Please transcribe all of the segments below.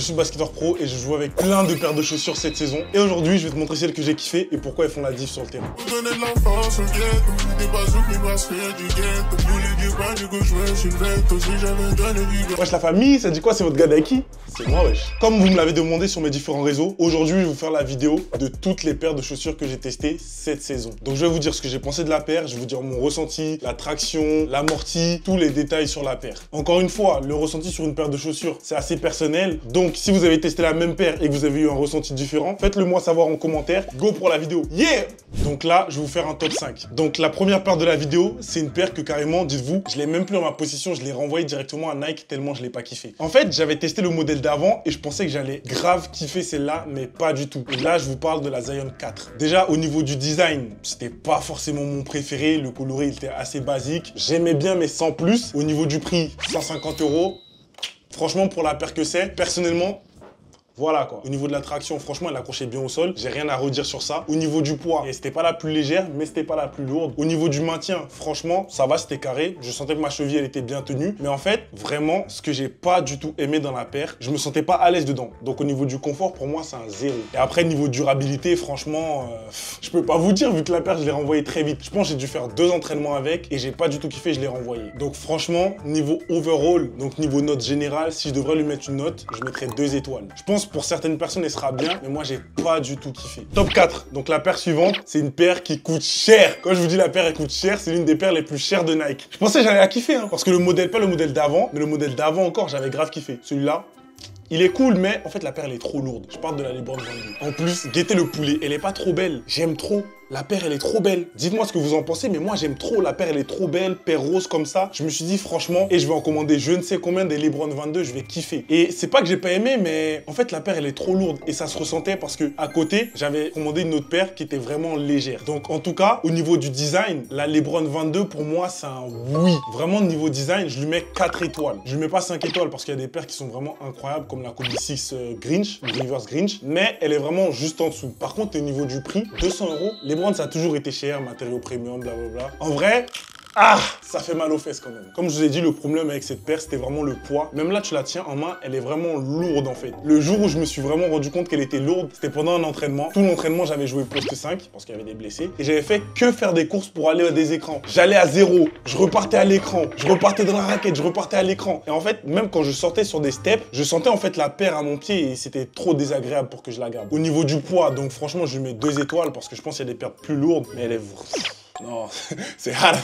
je suis basketteur pro et je joue avec plein de paires de chaussures cette saison. Et aujourd'hui, je vais te montrer celles que j'ai kiffées et pourquoi elles font la diff sur le terrain. Wesh la famille, ça dit quoi? C'est votre gars Daiki? C'est moi wesh. Comme vous me l'avez demandé sur mes différents réseaux, aujourd'hui je vais vous faire la vidéo de toutes les paires de chaussures que j'ai testées cette saison. Donc je vais vous dire ce que j'ai pensé de la paire, je vais vous dire mon ressenti, la traction, l'amorti, tous les détails sur la paire. Encore une fois, le ressenti sur une paire de chaussures, c'est assez personnel. Donc si vous avez testé la même paire et que vous avez eu un ressenti différent, faites-le moi savoir en commentaire. Go pour la vidéo. Yeah! Donc là, je vais vous faire un top 5. Donc la première paire de la vidéo, c'est une paire que carrément, dites-vous, je l'ai même plus en ma possession, je l'ai renvoyée directement à Nike tellement je l'ai pas kiffé. En fait, j'avais testé le modèle d'avant et je pensais que j'allais grave kiffer celle-là, mais pas du tout. Et là, je vous parle de la Zion 4. Déjà, au niveau du design, c'était pas forcément mon préféré. Le coloris, il était assez basique. J'aimais bien, mais sans plus. Au niveau du prix, 150 €. Franchement, pour la paire que c'est, personnellement, voilà quoi. Au niveau de la traction, franchement, elle accrochait bien au sol. J'ai rien à redire sur ça. Au niveau du poids, c'était pas la plus légère, mais c'était pas la plus lourde. Au niveau du maintien, franchement, ça va, c'était carré. Je sentais que ma cheville, elle était bien tenue. Mais en fait, vraiment, ce que j'ai pas du tout aimé dans la paire, je me sentais pas à l'aise dedans. Donc au niveau du confort, pour moi, c'est un 0. Et après, niveau durabilité, franchement, je peux pas vous dire, vu que la paire, je l'ai renvoyée très vite. Je pense que j'ai dû faire 2 entraînements avec et j'ai pas du tout kiffé, je l'ai renvoyée. Donc franchement, niveau overall, donc niveau note générale, si je devrais lui mettre une note, je mettrais 2 étoiles. Je pense pour certaines personnes, elle sera bien, mais moi, j'ai pas du tout kiffé. Top 4. Donc, la paire suivante, c'est une paire qui coûte cher. Quand je vous dis la paire, elle coûte cher, c'est l'une des paires les plus chères de Nike. Je pensais que j'allais la kiffer, hein, parce que le modèle, pas le modèle d'avant, mais le modèle d'avant encore, j'avais grave kiffé. Celui-là, il est cool, mais en fait, la paire, elle est trop lourde. Je parle de la LeBron 22. En plus, guettez le poulet, elle est pas trop belle. J'aime trop. La paire, elle est trop belle. Dites-moi ce que vous en pensez, mais moi, j'aime trop. La paire, elle est trop belle, paire rose comme ça. Je me suis dit, franchement, et je vais en commander je ne sais combien des LeBron 22, je vais kiffer. Et c'est pas que j'ai pas aimé, mais en fait, la paire, elle est trop lourde. Et ça se ressentait parce que à côté, j'avais commandé une autre paire qui était vraiment légère. Donc, en tout cas, au niveau du design, la LeBron 22, pour moi, c'est un oui. Vraiment, niveau design, je lui mets 4 étoiles. Je lui mets pas 5 étoiles parce qu'il y a des paires qui sont vraiment incroyables, comme la Kobe 6 Grinch, Reverse Grinch. Mais elle est vraiment juste en dessous. Par contre, au niveau du prix, 200 €, LeBron, ça a toujours été cher, matériaux premium, blablabla. En vrai, ça fait mal aux fesses quand même. Comme je vous ai dit, le problème avec cette paire, c'était vraiment le poids. Même là, tu la tiens en main, elle est vraiment lourde en fait. Le jour où je me suis vraiment rendu compte qu'elle était lourde, c'était pendant un entraînement. Tout l'entraînement, j'avais joué poste 5 parce qu'il y avait des blessés. Et j'avais fait que faire des courses pour aller à des écrans. J'allais à 0, je repartais à l'écran, je repartais dans la raquette, je repartais à l'écran. Et en fait, même quand je sortais sur des steps, je sentais en fait la paire à mon pied et c'était trop désagréable pour que je la garde. Au niveau du poids, donc franchement, je lui mets 2 étoiles parce que je pense qu'il y a des paires plus lourdes, mais elle est... Non, c'est hard.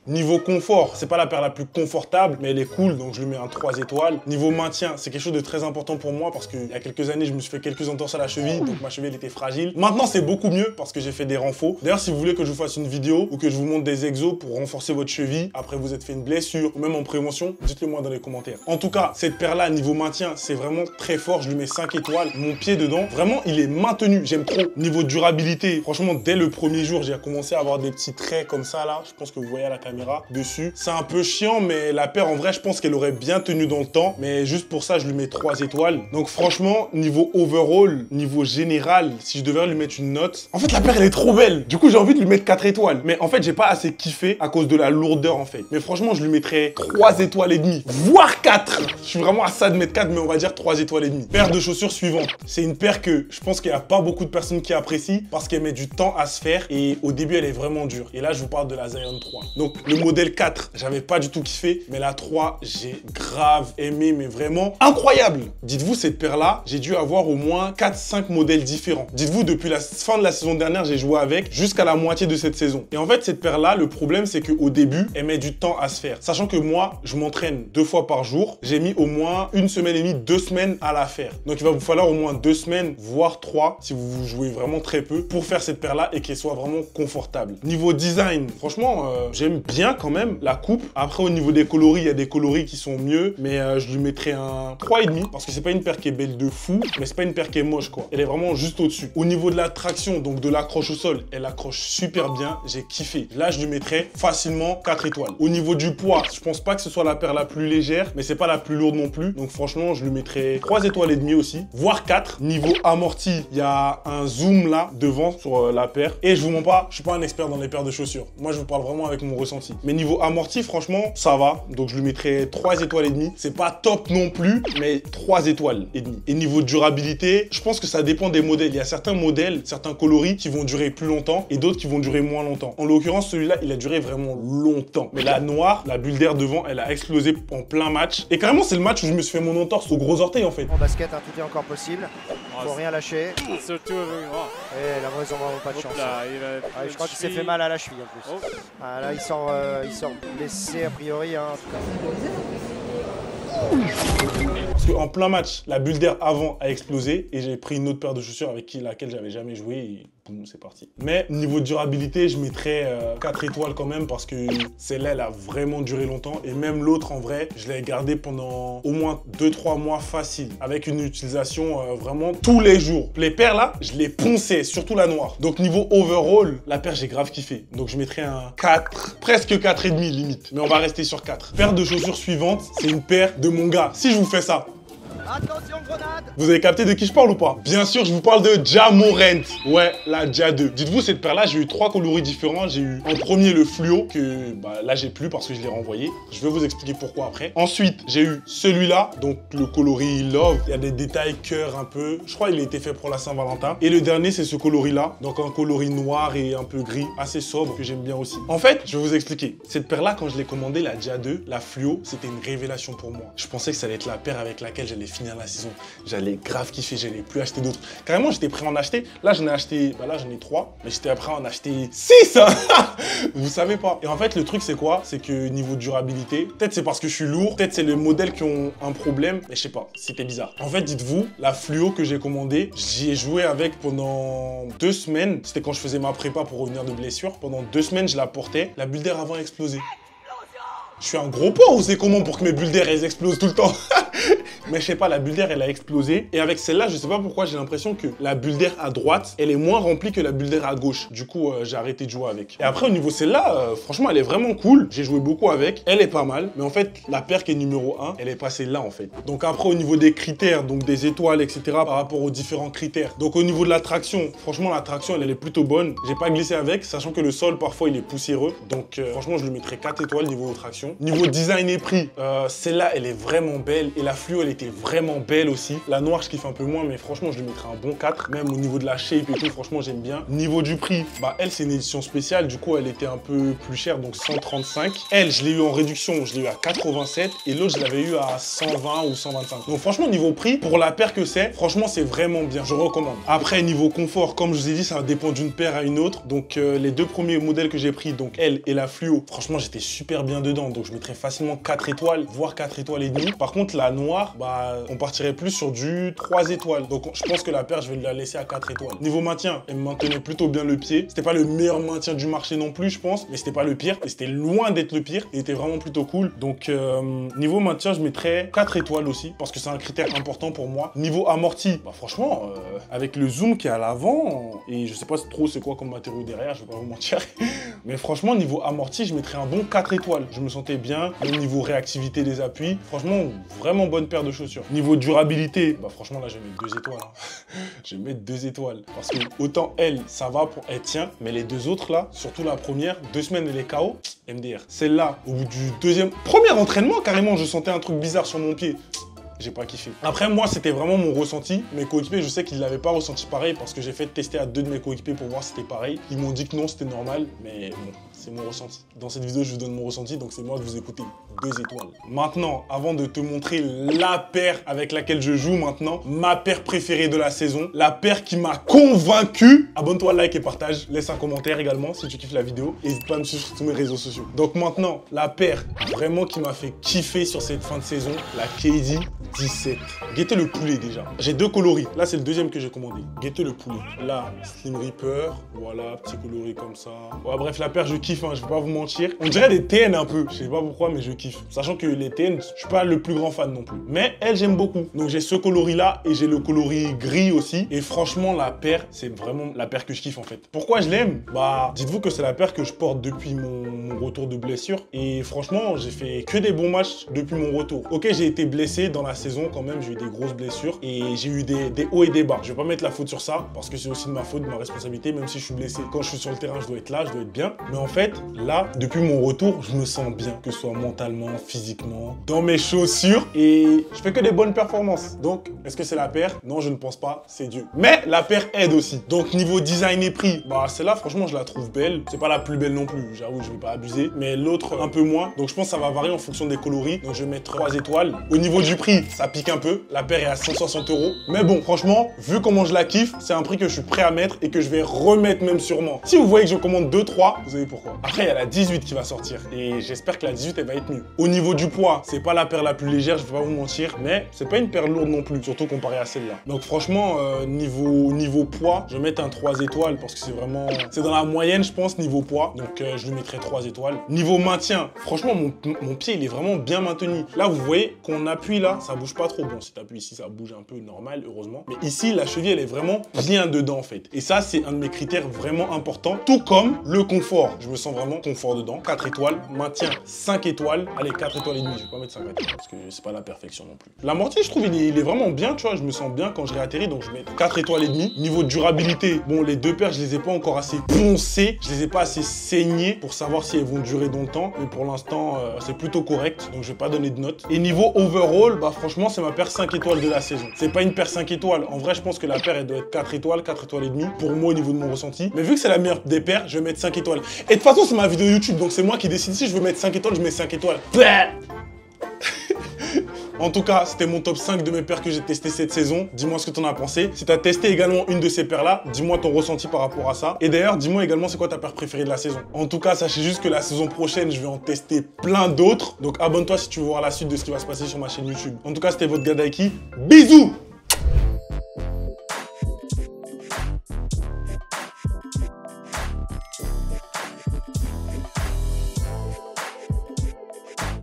Niveau confort, c'est pas la paire la plus confortable, mais elle est cool, donc je lui mets un 3 étoiles. Niveau maintien, c'est quelque chose de très important pour moi parce qu'il y a quelques années, je me suis fait quelques entorses à la cheville, donc ma cheville elle était fragile. Maintenant, c'est beaucoup mieux parce que j'ai fait des renforts. D'ailleurs, si vous voulez que je vous fasse une vidéo ou que je vous montre des exos pour renforcer votre cheville, après vous êtes fait une blessure ou même en prévention, dites-le moi dans les commentaires. En tout cas, cette paire-là, niveau maintien, c'est vraiment très fort. Je lui mets 5 étoiles. Mon pied dedans, vraiment, il est maintenu. J'aime trop. Niveau durabilité, franchement, dès le premier jour, j'ai commencé à avoir des petits traits comme ça là. Je pense que vous voyez à la caméra dessus. C'est un peu chiant, mais la paire en vrai, je pense qu'elle aurait bien tenu dans le temps. Mais juste pour ça, je lui mets 3 étoiles. Donc franchement, niveau overall, niveau général, si je devais lui mettre une note, en fait la paire elle est trop belle. Du coup, j'ai envie de lui mettre 4 étoiles. Mais en fait, j'ai pas assez kiffé à cause de la lourdeur en fait. Mais franchement, je lui mettrais 3 étoiles et demie, voire 4. Je suis vraiment à ça de mettre 4, mais on va dire 3 étoiles et demie. Paire de chaussures suivante. C'est une paire que je pense qu'il n'y a pas beaucoup de personnes qui apprécient parce qu'elle met du temps à se faire et au début, elle est vraiment dure. Et là, je vous parle de la Zion 3. Donc, le modèle 4, j'avais pas du tout kiffé, mais la 3, j'ai grave aimé, mais vraiment incroyable. Dites-vous, cette paire-là, j'ai dû avoir au moins 4-5 modèles différents. Dites-vous, depuis la fin de la saison dernière, j'ai joué avec jusqu'à la moitié de cette saison. Et en fait, cette paire-là, le problème, c'est qu'au début, elle met du temps à se faire. Sachant que moi, je m'entraîne 2 fois par jour. J'ai mis au moins 1 semaine et demie, 2 semaines à la faire. Donc, il va vous falloir au moins 2 semaines, voire 3, si vous jouez vraiment très peu, pour faire cette paire-là et qu'elle soit vraiment confortable. Niveau design, franchement, j'aime bien quand même la coupe. Après, au niveau des coloris, il y a des coloris qui sont mieux, mais je lui mettrais un 3,5 parce que c'est pas une paire qui est belle de fou, mais c'est pas une paire qui est moche quoi. Elle est vraiment juste au-dessus. Au niveau de la traction, donc de l'accroche au sol, elle accroche super bien, j'ai kiffé. Là, je lui mettrais facilement 4 étoiles. Au niveau du poids, je pense pas que ce soit la paire la plus légère, mais c'est pas la plus lourde non plus. Donc franchement, je lui mettrais 3 étoiles et demie aussi, voire 4. Niveau amorti, il y a un zoom là devant sur la paire. Et je vous mens pas, je suis pas un expert expert dans les paires de chaussures. Moi, je vous parle vraiment avec mon ressenti. Mais niveau amorti, franchement, ça va. Donc, je lui mettrai 3 étoiles et demie. C'est pas top non plus, mais 3 étoiles et demie. Et niveau durabilité, je pense que ça dépend des modèles. Il y a certains modèles, certains coloris qui vont durer plus longtemps et d'autres qui vont durer moins longtemps. En l'occurrence, celui-là, il a duré vraiment longtemps. Mais la noire, la bulle d'air devant, elle a explosé en plein match. Et carrément, c'est le match où je me suis fait mon entorse au gros orteil, en fait. En basket, hein, tout est encore possible. Faut rien lâcher. Surtout avec moi. Et là, ils ont vraiment pas de chance. Là, Je crois qu'il s'est fait mal à la cheville en plus. Ah, là, il sort blessé a priori. Hein, en tout cas. Parce qu'en plein match, la bulle d'air avant a explosé et j'ai pris une autre paire de chaussures avec laquelle j'avais jamais joué et boum, c'est parti. Mais niveau durabilité, je mettrais 4 étoiles quand même parce que celle-là, elle a vraiment duré longtemps et même l'autre, en vrai, je l'ai gardée pendant au moins 2-3 mois facile avec une utilisation vraiment tous les jours. Les paires là, je les ponçais, surtout la noire. Donc niveau overall, la paire, j'ai grave kiffé. Donc je mettrais un 4, presque 4,5 limite. Mais on va rester sur 4. Paire de chaussures suivante, c'est une paire de mon gars. Si je vous fais ça, Attention, grenade! vous avez capté de qui je parle ou pas? Bien sûr, je vous parle de Ja Morant. Ouais, la Ja 2. Dites-vous, cette paire-là, j'ai eu 3 coloris différents. J'ai eu en premier le fluo, que là, j'ai plus parce que je l'ai renvoyé. Je vais vous expliquer pourquoi après. Ensuite, j'ai eu celui-là, donc le coloris Love. Il y a des détails cœur un peu. Je crois qu'il a été fait pour la Saint-Valentin. Et le dernier, c'est ce coloris-là. Donc un coloris noir et un peu gris, assez sobre, que j'aime bien aussi. En fait, je vais vous expliquer. Cette paire-là, quand je l'ai commandée, la Ja 2, la fluo, c'était une révélation pour moi. Je pensais que ça allait être la paire avec laquelle j'allais finir la saison. J'allais grave kiffer, j'allais plus acheter d'autres. Carrément, j'étais prêt à en acheter. Là, j'en ai acheté, là, j'en ai 3, mais j'étais prêt à en acheter 6. Vous savez pas. Et en fait, le truc, c'est quoi? C'est que niveau durabilité, peut-être c'est parce que je suis lourd, peut-être c'est les modèles qui ont un problème, mais je sais pas, c'était bizarre. En fait, dites-vous, la fluo que j'ai commandée, j'y ai joué avec pendant 2 semaines. C'était quand je faisais ma prépa pour revenir de blessure. Pendant 2 semaines, je la portais. La bulle d'air avant a explosé. Je suis un gros porc ou c'est comment pour que mes bulles d'air elles explosent tout le temps? Mais je sais pas, la bulle d'air elle a explosé. Et avec celle-là, je sais pas pourquoi, j'ai l'impression que la bulle d'air à droite, elle est moins remplie que la bulle d'air à gauche. Du coup, j'ai arrêté de jouer avec. Et après, au niveau celle-là, franchement, elle est vraiment cool. J'ai joué beaucoup avec. Elle est pas mal. Mais en fait, la paire qui est numéro 1, elle est passée là en fait. Donc après, au niveau des critères, donc des étoiles, etc., par rapport aux différents critères. Donc au niveau de la traction, franchement, la traction, elle est plutôt bonne. J'ai pas glissé avec, sachant que le sol, parfois, il est poussiéreux. Donc franchement, je lui mettrais 4 étoiles niveau traction. Niveau design et prix, celle-là, elle est vraiment belle. Et la fluo, elle était vraiment belle aussi. La noire, je kiffe un peu moins, mais franchement, je lui mettrais un bon 4. Même au niveau de la shape et tout, franchement, j'aime bien. Niveau du prix, elle, c'est une édition spéciale. Du coup, elle était un peu plus chère, donc 135. Elle, je l'ai eu en réduction, je l'ai eu à 87. Et l'autre, je l'avais eu à 120 ou 125. Donc franchement, niveau prix, pour la paire que c'est, franchement, c'est vraiment bien. Je recommande. Après, niveau confort, comme je vous ai dit, ça dépend d'une paire à une autre. Donc les 2 premiers modèles que j'ai pris, donc elle et la fluo, franchement, j'étais super bien dedans. Donc je mettrais facilement 4 étoiles, voire 4 étoiles et demie. Par contre, la noire, on partirait plus sur du 3 étoiles. Donc je pense que la paire, je vais la laisser à 4 étoiles. Niveau maintien, elle me maintenait plutôt bien le pied. C'était pas le meilleur maintien du marché non plus, je pense, mais c'était pas le pire. Et c'était loin d'être le pire. Il était vraiment plutôt cool. Donc niveau maintien, je mettrais 4 étoiles aussi, parce que c'est un critère important pour moi. Niveau amorti, franchement, avec le zoom qui est à l'avant, et je sais pas trop c'est quoi comme matériau derrière, je vais pas vous mentir. Mais franchement, niveau amorti, je mettrais un bon 4 étoiles. Je me sentais bien. Même niveau réactivité des appuis, franchement, vraiment bonne paire de chaussures. Niveau durabilité, franchement, là, je vais mettre 2 étoiles. Hein. Je vais mettre 2 étoiles. Parce que autant elle, ça va, elle tient, mais les 2 autres, là, surtout la première, 2 semaines, elle est KO, MDR. Celle-là, au bout du premier entraînement, carrément, je sentais un truc bizarre sur mon pied. J'ai pas kiffé. Après, moi, c'était vraiment mon ressenti. Mes coéquipiers, je sais qu'ils l'avaient pas ressenti pareil parce que j'ai fait tester à 2 de mes coéquipiers pour voir si c'était pareil. Ils m'ont dit que non, c'était normal, mais bon, c'est mon ressenti. Dans cette vidéo, je vous donne mon ressenti, donc c'est moi que vous écoutez. 2 étoiles. Maintenant, avant de te montrer la paire avec laquelle je joue maintenant, ma paire préférée de la saison, la paire qui m'a convaincu, abonne-toi, like et partage. Laisse un commentaire également si tu kiffes la vidéo. N'hésite pas à me suivre sur tous mes réseaux sociaux. Donc maintenant, la paire vraiment qui m'a fait kiffer sur cette fin de saison, la KD 17. Guettez le poulet déjà. J'ai 2 coloris. Là, c'est le deuxième que j'ai commandé. Guettez le poulet. Là, Slim Reaper. Voilà, petit coloris comme ça. Ouais, bref, la paire, je kiffe, hein, je vais pas vous mentir. On dirait des TN un peu. Je sais pas pourquoi, mais je kiffe. kiffe. Sachant que les TN, je suis pas le plus grand fan non plus. Mais elle, j'aime beaucoup. Donc j'ai ce coloris-là et j'ai le coloris gris aussi. Et franchement, la paire, c'est vraiment la paire que je kiffe en fait. Pourquoi je l'aime? Bah, dites-vous que c'est la paire que je porte depuis mon retour de blessure. Et franchement, j'ai fait que des bons matchs depuis mon retour. Ok, j'ai été blessé dans la saison quand même, j'ai eu des grosses blessures et j'ai eu des hauts et des bas. Je vais pas mettre la faute sur ça parce que c'est aussi de ma faute, de ma responsabilité, même si je suis blessé. Quand je suis sur le terrain, je dois être là, je dois être bien. Mais en fait, là, depuis mon retour, je me sens bien, que ce soit mentalement, physiquement, dans mes chaussures et je fais que des bonnes performances. Donc, est-ce que c'est la paire? Non, je ne pense pas, c'est Dieu. Mais la paire aide aussi. Donc, niveau design et prix, bah celle-là, franchement, je la trouve belle. C'est pas la plus belle non plus, j'avoue, je vais pas abuser. Mais l'autre, un peu moins. Donc, je pense que ça va varier en fonction des coloris. Donc, je vais mettre 3 étoiles. Au niveau du prix, ça pique un peu. La paire est à 160 €. Mais bon, franchement, vu comment je la kiffe, c'est un prix que je suis prêt à mettre et que je vais remettre même sûrement. Si vous voyez que je commande 2-3, vous savez pourquoi. Après, il y a la 18 qui va sortir. Et j'espère que la 18, elle va être mieux. Au niveau du poids, c'est pas la paire la plus légère, je vais pas vous mentir. Mais c'est pas une paire lourde non plus, surtout comparé à celle-là. Donc, franchement, niveau poids, je vais mettre un 3 étoiles parce que c'est vraiment... C'est dans la moyenne, je pense, niveau poids. Donc, je lui mettrai 3 étoiles. Niveau maintien, franchement, mon pied, il est vraiment bien maintenu. Là, vous voyez qu'on appuie là, ça bouge pas trop. Bon, si t'appuies ici, ça bouge un peu normal, heureusement. Mais ici, la cheville, elle est vraiment bien dedans, en fait. Et ça, c'est un de mes critères vraiment importants. Tout comme le confort. Je me sens vraiment confort dedans. 4 étoiles. Maintien, 5 étoiles. Allez, 4 étoiles et demie. Je vais pas mettre 5 étoiles parce que c'est pas la perfection non plus. L'amorti, je trouve, il est vraiment bien, tu vois. Je me sens bien quand je réatterris, donc je mets 4 étoiles et demie. Niveau durabilité, bon, les deux paires, je les ai pas encore assez poncées. Je les ai pas assez saignées pour savoir si elles vont durer dans le temps. Mais pour l'instant, c'est plutôt correct. Donc, je vais pas donner de notes. Et niveau overall, bah, franchement, c'est ma paire 5 étoiles de la saison. C'est pas une paire 5 étoiles. En vrai, je pense que la paire, elle doit être 4 étoiles et demie. Pour moi, au niveau de mon ressenti. Mais vu que c'est la meilleure des paires, je vais mettre 5 étoiles. Et de toute façon, c'est ma vidéo YouTube. Donc, c'est moi qui décide. Si je veux mettre 5 étoiles, je mets 5 étoiles. En tout cas, c'était mon top 5 de mes paires que j'ai testé cette saison. Dis-moi ce que t'en as pensé. Si t'as testé également une de ces paires-là, dis-moi ton ressenti par rapport à ça. Et d'ailleurs, dis-moi également c'est quoi ta paire préférée de la saison. En tout cas, sachez juste que la saison prochaine, je vais en tester plein d'autres. Donc abonne-toi si tu veux voir la suite de ce qui va se passer sur ma chaîne YouTube. En tout cas, c'était votre gars Daiki. Bisous!